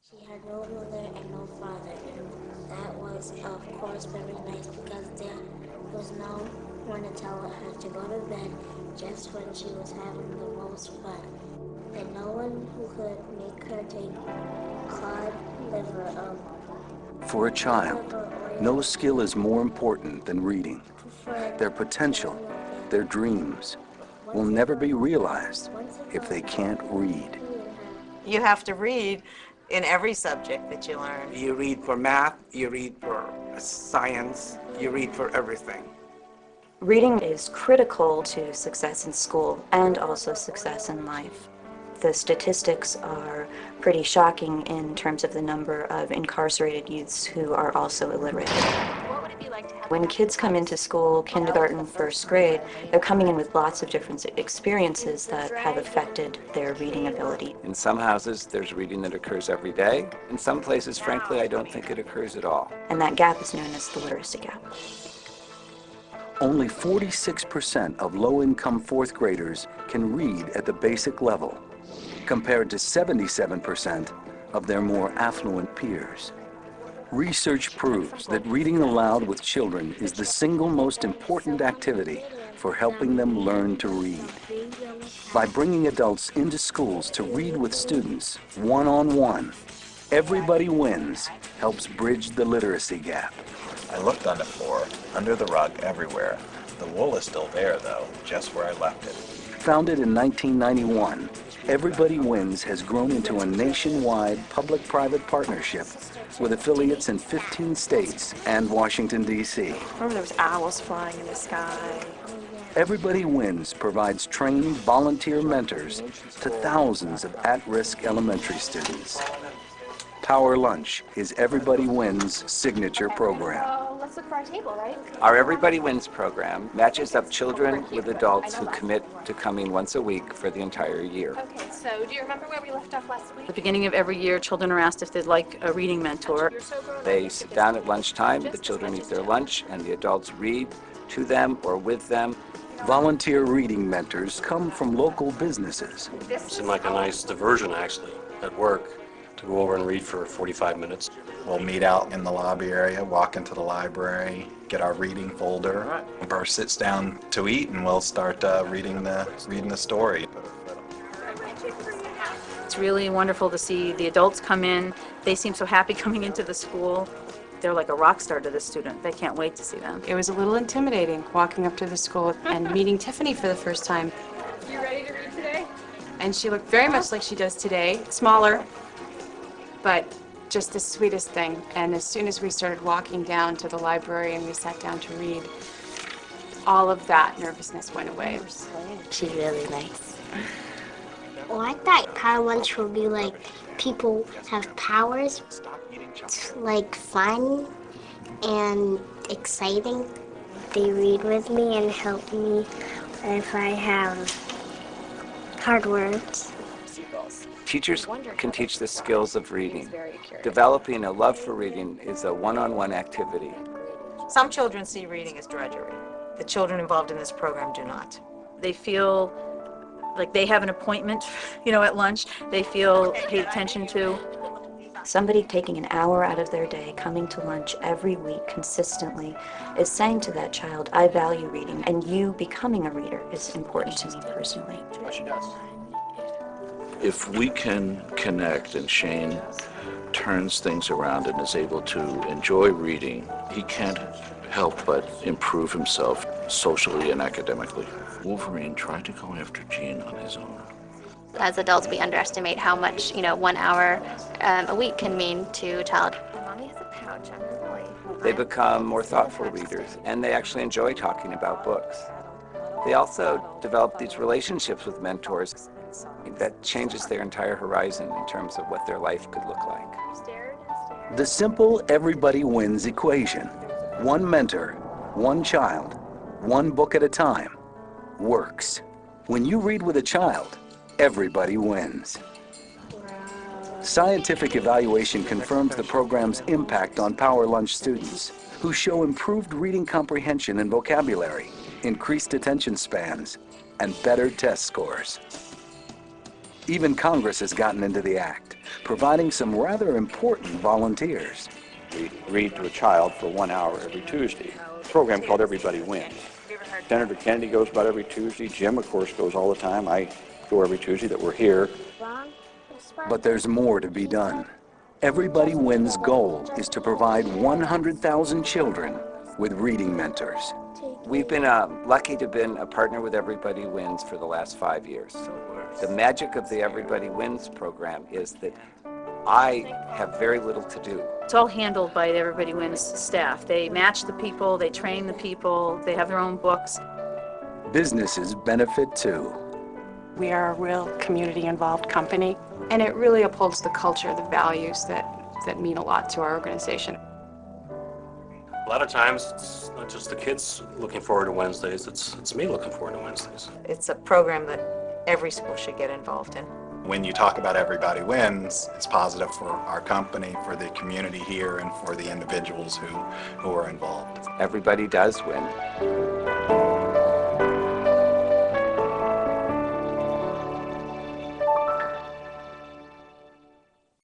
She had no mother and no father, and that was, of course, very nice because there was no one to tell her to go to bed just when she was having the most fun, and no one who could make her take cod liver. For a child, no skill is more important than reading. Their potential, their dreams, will never be realized if they can't read. You have to read in every subject that you learn. You read for math, you read for science, you read for everything. Reading is critical to success in school and also success in life. The statistics are pretty shocking in terms of the number of incarcerated youths who are also illiterate. What would it be like to have When kids come into school, kindergarten, first grade, they're coming in with lots of different experiences that have affected their reading ability. In some houses, there's reading that occurs every day. In some places, frankly, I don't think it occurs at all. And that gap is known as the literacy gap. Only 46% of low-income fourth graders can read at the basic level, compared to 77% of their more affluent peers. Research proves that reading aloud with children is the single most important activity for helping them learn to read. By bringing adults into schools to read with students one-on-one, Everybody Wins helps bridge the literacy gap. I looked on the floor, under the rug, everywhere. The wool is still there, though, just where I left it. Founded in 1991, Everybody Wins has grown into a nationwide public-private partnership with affiliates in 15 states and Washington, D.C. Remember there was owls flying in the sky. Everybody Wins provides trained volunteer mentors to thousands of at-risk elementary students. Power Lunch is Everybody Wins' signature program. Let's look for our table, right? Our Everybody Wins program matches up children with adults who commit to coming once a week for the entire year. Okay, so do you remember where we left off last week? At the beginning of every year, children are asked if they'd like a reading mentor. They sit down at lunchtime, the children eat their lunch, and the adults read to them or with them. Volunteer reading mentors come from local businesses. It seemed like a nice diversion, actually, at work, to go over and read for 45 minutes. We'll meet out in the lobby area, walk into the library, get our reading folder. Burr sits down to eat, and we'll start reading the story. It's really wonderful to see the adults come in. They seem so happy coming into the school. They're like a rock star to the student. They can't wait to see them. It was a little intimidating walking up to the school and meeting Tiffany for the first time. You ready to read today? And she looked very much like she does today, smaller, but just the sweetest thing. And as soon as we started walking down to the library and we sat down to read, all of that nervousness went away. She's really nice. Well, I thought Power Lunch would be like people have powers, like fun and exciting. They read with me and help me if I have hard words. Teachers can teach the skills of reading. Developing a love for reading is a one-on-one activity. Some children see reading as drudgery. The children involved in this program do not. They feel like they have an appointment, at lunch. They feel paid attention to. Somebody taking an hour out of their day, coming to lunch every week consistently, is saying to that child, I value reading, and you becoming a reader is important to me personally. If we can connect, and Shane turns things around and is able to enjoy reading, he can't help but improve himself socially and academically. Wolverine tried to go after Jean on his own. As adults, we underestimate how much, 1 hour a week can mean to a child. Mommy has a pouch on her belly. They become more thoughtful readers, and they actually enjoy talking about books. They also develop these relationships with mentors that changes their entire horizon in terms of what their life could look like. The simple Everybody Wins equation, one mentor, one child, one book at a time, works. When you read with a child, everybody wins. Scientific evaluation confirms the program's impact on Power Lunch students, who show improved reading comprehension and vocabulary, increased attention spans, and better test scores. Even Congress has gotten into the act. providing some rather important volunteers. We read to a child for 1 hour every Tuesday. A program called Everybody Wins. Senator Kennedy goes about every Tuesday. Jim, of course, goes all the time. I go every Tuesday that we're here. But there's more to be done. Everybody Wins' goal is to provide 100,000 children with reading mentors. We've been lucky to have been a partner with Everybody Wins for the last 5 years. The magic of the Everybody Wins program is that I have very little to do. It's all handled by the Everybody Wins staff. They match the people, they train the people, they have their own books. Businesses benefit too. We are a real community-involved company, and it really upholds the culture, the values that mean a lot to our organization. A lot of times, it's not just the kids looking forward to Wednesdays, it's me looking forward to Wednesdays. It's a program that every school should get involved in. When you talk about Everybody Wins, it's positive for our company, for the community here, and for the individuals who are involved. Everybody does win.